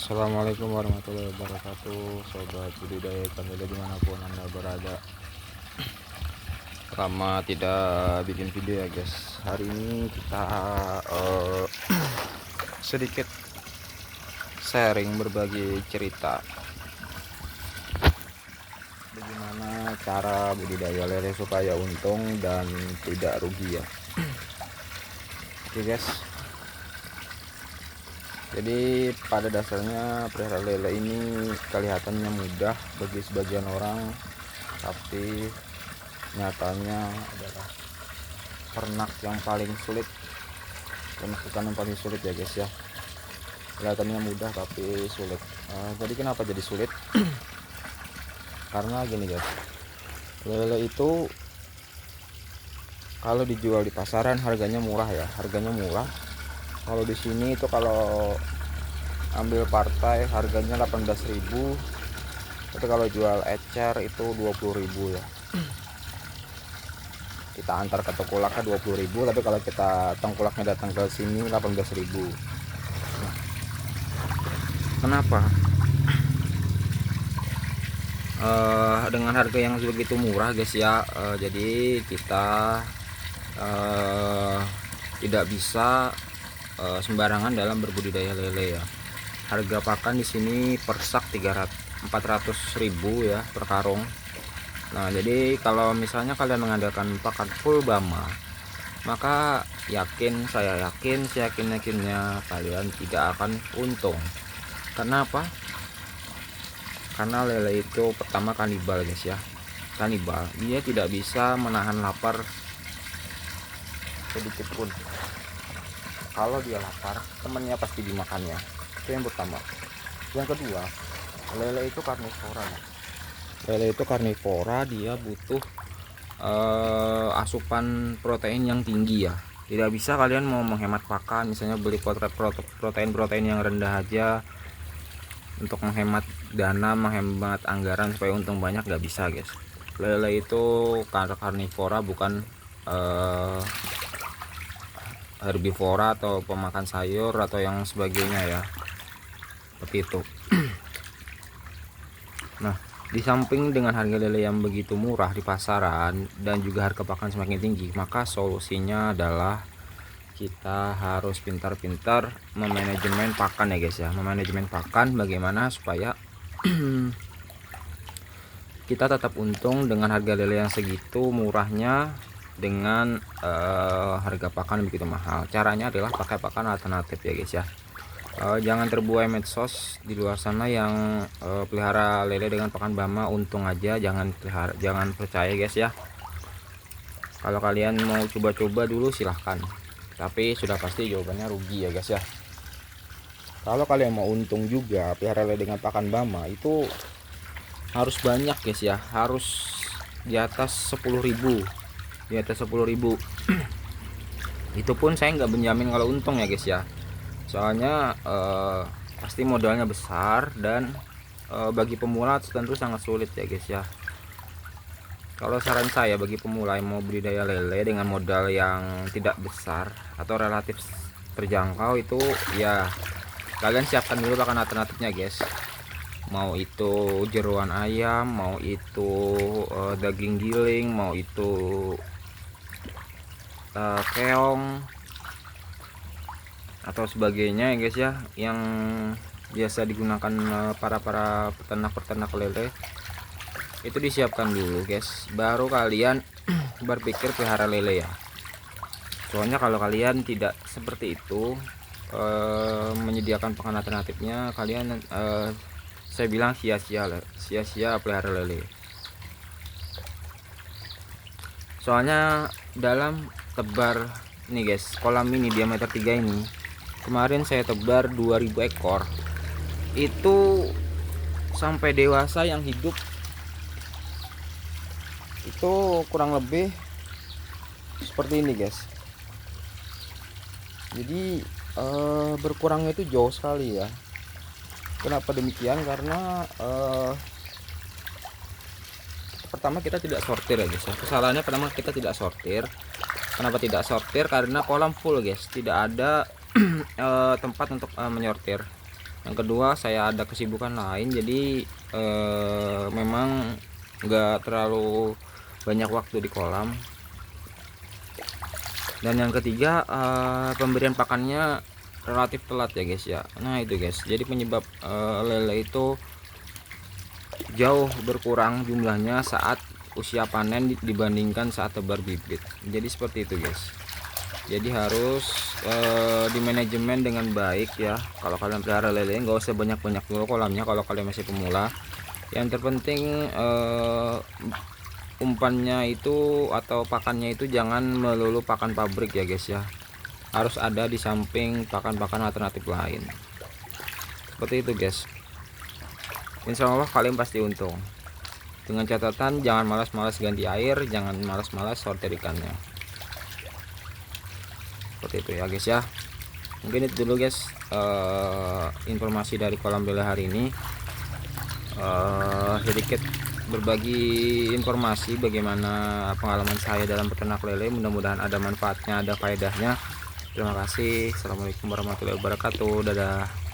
Assalamualaikum warahmatullahi wabarakatuh, sobat budidaya ikan lele dimanapun anda berada. Lama tidak bikin video ya guys. Hari ini kita sedikit sharing, berbagi cerita bagaimana cara budidaya lele supaya untung dan tidak rugi ya. Oke guys, jadi pada dasarnya pelihara lele ini kelihatannya mudah bagi sebagian orang, tapi nyatanya adalah ternak yang paling sulit, ternak yang paling sulit ya guys ya. Kelihatannya mudah tapi sulit. Jadi kenapa jadi sulit? Karena gini guys, lele itu kalau dijual di pasaran harganya murah ya, harganya murah. Kalau di sini itu kalau ambil partai harganya 18.000, tapi kalau jual ecer itu 20.000 ya. Kita antar ke tengkulaknya 20.000, tapi kalau kita tengkulaknya datang ke sini 18.000. Nah, kenapa? Dengan harga yang begitu murah guys ya, jadi kita tidak bisa sembarangan dalam berbudidaya lele ya. Harga pakan di sini per sak 400.000 ya per karung. Nah, jadi kalau misalnya kalian mengandalkan pakan full Bama, maka saya yakin seyakin-yakinnya kalian tidak akan untung. Kenapa? Karena lele itu pertama kanibal guys ya. Kanibal, dia tidak bisa menahan lapar sedikit pun. Kalau dia lapar, temannya pasti dimakannya. Itu yang pertama. Yang kedua, lele itu karnivora. Lele itu karnivora, dia butuh asupan protein yang tinggi ya. Tidak bisa kalian mau menghemat pakan, misalnya beli protein yang rendah aja untuk menghemat dana, menghemat anggaran supaya untung banyak, nggak bisa guys. Lele itu karnivora, bukan herbivora atau pemakan sayur atau yang sebagainya ya, seperti itu. Nah, di samping dengan harga lele yang begitu murah di pasaran dan juga harga pakan semakin tinggi, maka solusinya adalah kita harus pintar-pintar memanajemen pakan ya guys ya. Memanajemen pakan bagaimana supaya kita tetap untung dengan harga lele yang segitu murahnya dengan harga pakan begitu mahal. Caranya adalah pakai pakan alternatif ya guys ya. Jangan terbuai medsos di luar sana yang pelihara lele dengan pakan Bama untung aja. Jangan percaya guys ya. Kalau kalian mau coba-coba dulu silahkan, tapi sudah pasti jawabannya rugi ya guys ya. Kalau kalian mau untung juga pelihara lele dengan pakan Bama itu harus banyak guys ya, harus di atas 10.000, di atas 10.000. Itu pun saya nggak menjamin kalau untung ya guys ya, soalnya pasti modalnya besar dan bagi pemula tentu sangat sulit ya guys ya. Kalau saran saya bagi pemula yang mau budidaya lele dengan modal yang tidak besar atau relatif terjangkau, itu ya kalian siapkan dulu pakan alternatifnya guys. Mau itu jeruan ayam, mau itu daging giling, mau itu keong atau sebagainya ya guys ya, yang biasa digunakan para peternak lele. Itu disiapkan dulu guys, baru kalian berpikir pelihara lele ya. Soalnya kalau kalian tidak seperti itu, menyediakan pakan alternatifnya, kalian saya bilang sia-sia pelihara lele. Soalnya dalam tebar ini guys, kolam ini diameter 3 ini, kemarin saya tebar 2000 ekor. Itu sampai dewasa yang hidup itu kurang lebih seperti ini guys. Jadi berkurangnya itu jauh sekali ya. Kenapa demikian? Karena pertama kita tidak sortir ya guys ya. Kesalahannya pertama kita tidak sortir. Kenapa tidak sortir? Karena kolam full guys, tidak ada tempat untuk menyortir. Yang kedua, saya ada kesibukan lain, jadi memang nggak terlalu banyak waktu di kolam. Dan yang ketiga, pemberian pakannya relatif telat ya guys ya. Nah itu guys, jadi penyebab lele itu jauh berkurang jumlahnya saat usia panen dibandingkan saat tebar bibit. Jadi seperti itu guys. Jadi harus dimanajemen dengan baik ya. Kalau kalian pelihara lele, nggak usah banyak-banyak dulu kolamnya kalau kalian masih pemula. Yang terpenting umpannya itu atau pakannya itu jangan melulu pakan pabrik ya guys ya. Harus ada di samping pakan-pakan alternatif lain. Seperti itu guys. Insya Allah kalian pasti untung. Dengan catatan jangan malas-malas ganti air, jangan malas-malas sortir ikannya. Seperti itu ya guys ya. Mungkin itu dulu guys informasi dari kolam lele hari ini. Sedikit berbagi informasi bagaimana pengalaman saya dalam peternak lele. Mudah-mudahan ada manfaatnya, ada faedahnya. Terima kasih. Assalamualaikum warahmatullahi wabarakatuh. Dadah.